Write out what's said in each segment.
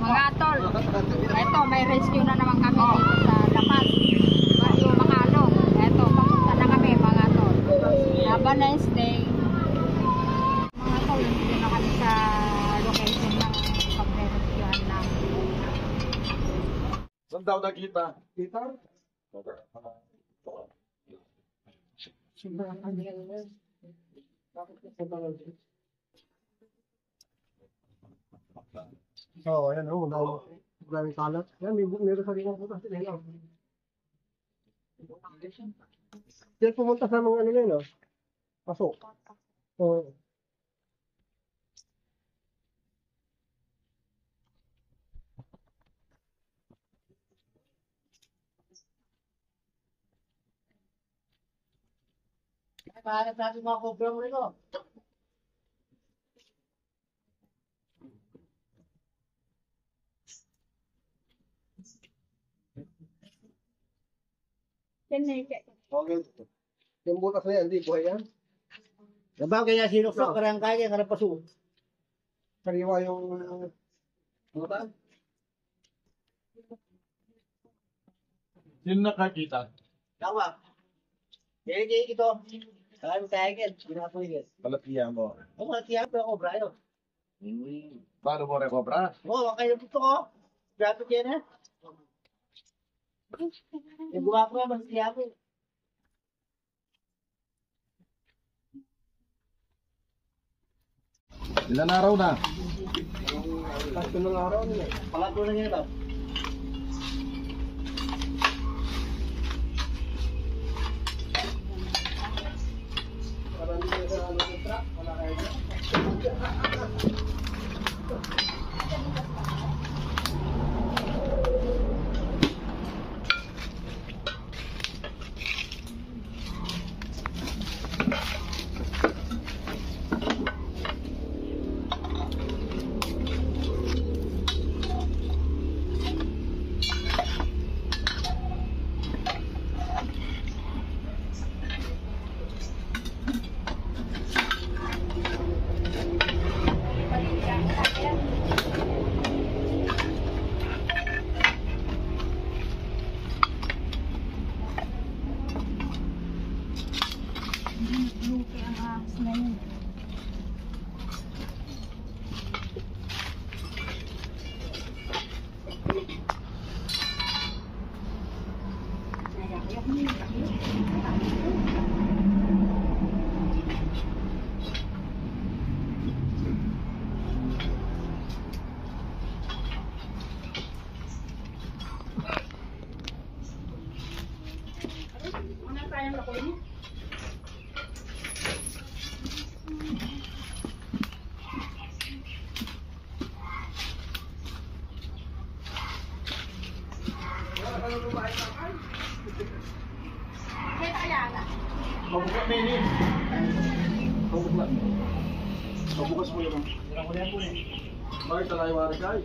Mga tol, eto may rescue na naman kami dito sa Lapas, Barrio Macalong. Eto, papunta na kami mga tol. Have a nice day. Mga tol, dito na kami sa location ng pagre-rescuehan namin. Saan daw nakita? Kita? Oo, ayan o, maraming kalat. Yan, meron sa rin ang putas. Yan pumunta sa mga ano na yun, pasok. Oo. Pahanap natin mga cobra mo rin o. Okay. Yung butas na yan, hindi buhay yan. Sabagay na sinuksak ka rin kaya ka na paso. Sariwa yung... Ano ba? Sino nakakita? Tama. Kaya ito. Kaya tayo ginapoy yan. Palatiyan mo. O mga tiyan pero cobra yun. Paano mo rekobra? Oo, kayo dito ko. Grabe kayo na. Yung gumapo yan, mga tiyan mo. Ilan araw na? Tasto ng araw nila. Pangatlo na niya ito. Parang hindi sa ano ng truck, wala kayo dyan. Lupi ang ahas na yun. Ano kayang lakuin? Pabukas na yun. Pabukas. Pabukas mo yun. Bakit talayo wari kayo?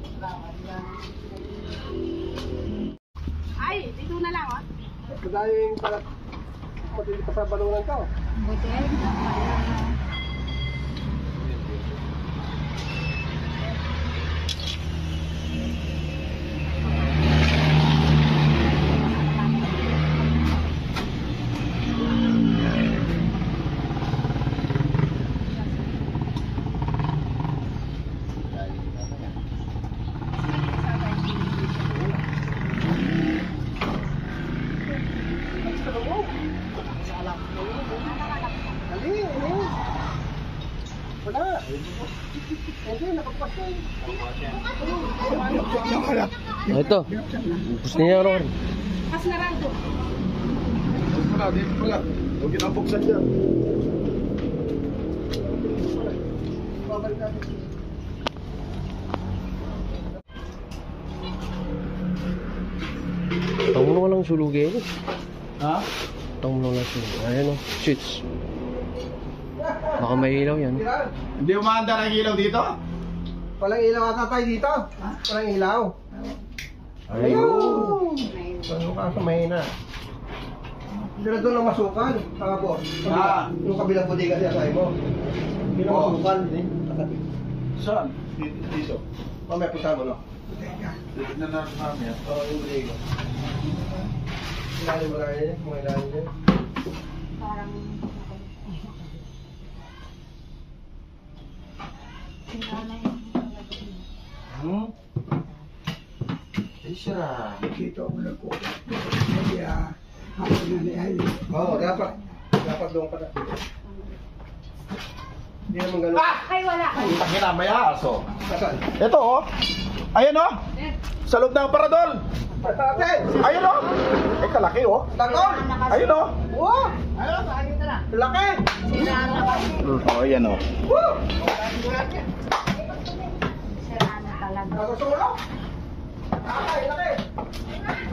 Ay, dito na lang oh. Kagaya yung pala, matindi pa sa balungan ka. Buti. Dali, wala. Hindi, nakapas na yun. Ito. Gusto niya ron. Pas na lang to. Wala, dito pala. Huwag kinabuksan dyan. Babalik natin. sulugin. Ha? Tumulong lang sulugin. Ayan o, switch. Baka may ilaw yan. Hindi umaanda ng ilaw dito? Walang ilaw ata tayo dito. Walang ilaw. Ayun. Ano kaso mahina. Sila doon ang masukan. Saka po. Yung kabilang bodega siya sa'yo mo. Bilang masukan. Saan? Dito. Mamaya punta mo, no? Tignan na namin. Oo, yung bodega. Ilalim mo lang yun. Mga ilalim yun. Parang Oo, dapat. Dapat doon ka na. Hindi naman ganun. ay wala. Ang hinamay aso. Saan? Ito oh. Ayan oh. Sa loob ng paradol. Ate! Ayun oh. Eh kalaki oh. Takon! Ayun oh. Wow! Laki! Oh, ayan oh. Woo! Sira na talaga. Nakasulong! Laki! Laki!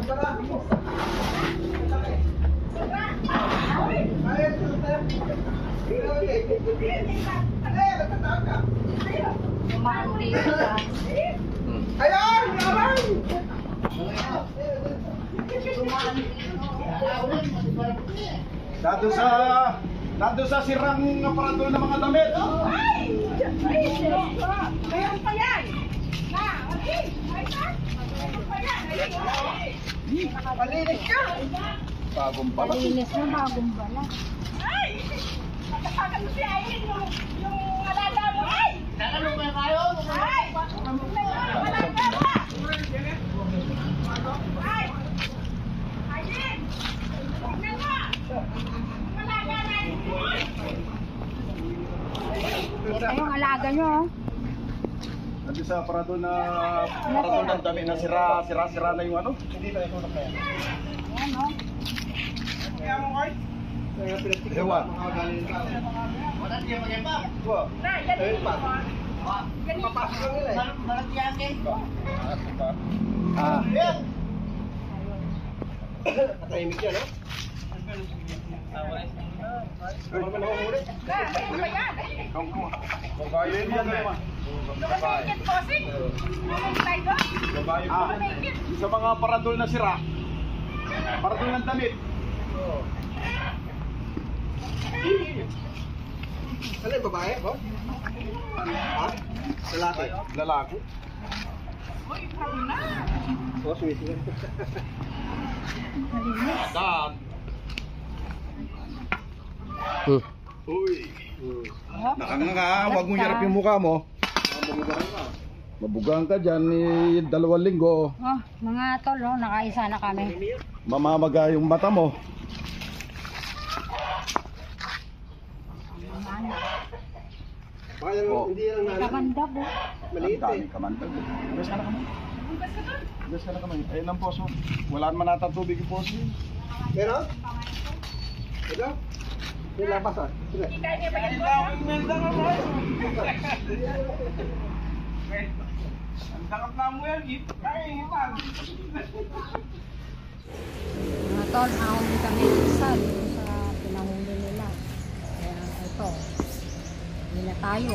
Laki! Kumaan dito sa Ayan! Ayan! Nandun sa sirang paradol ng mga damit. Mayroon pa yan! Malinis ka! Bagong pala. malinis na bagong bala. Ay! Pagkapagan mo si Aileen yung alaga mo! Ay! Nakalungan kayo? Ay! Alaga mo! Ay! Aileen! Tignan mo! Alaga na Ay, yung alaga nyo, oh. Nandun sa paradol ng damit na sira na yung ano. Hindi tayo tulak na yan. Ayan, oh. Ewan. Ayun pa. Papasok lang nila eh. Katahimik yan, no? Ano ba naman muli? Babae yan naman. Nakakit posing! Nakakit tayo! Sa mga paradol na sira. Paradol ng damit. Ano yung babae, boss? Ha? Lalaki? Lalaki. Oh, sweet yan. Dan. Uy. Nakanganga, wag mong harap yung mukha mo. Mabugang ka dyan, 2 linggo. Oh, mga tol, oh, nakaisa na kami. Mamamaga yung mata mo. Baka yan, Oh. hindi yan ang Kamandag, oh. maliit Ang eh. daming kamandag. Gas ka na kamay. Gas ka na kamay. Ayun ang poso. Wala naman nata tubig yung poso. Pero? Ito? Yung lapas ah. Sige. Mga tol, nahuli kami isa dito sa pinahuli nila. Kaya ito, hindi na tayo.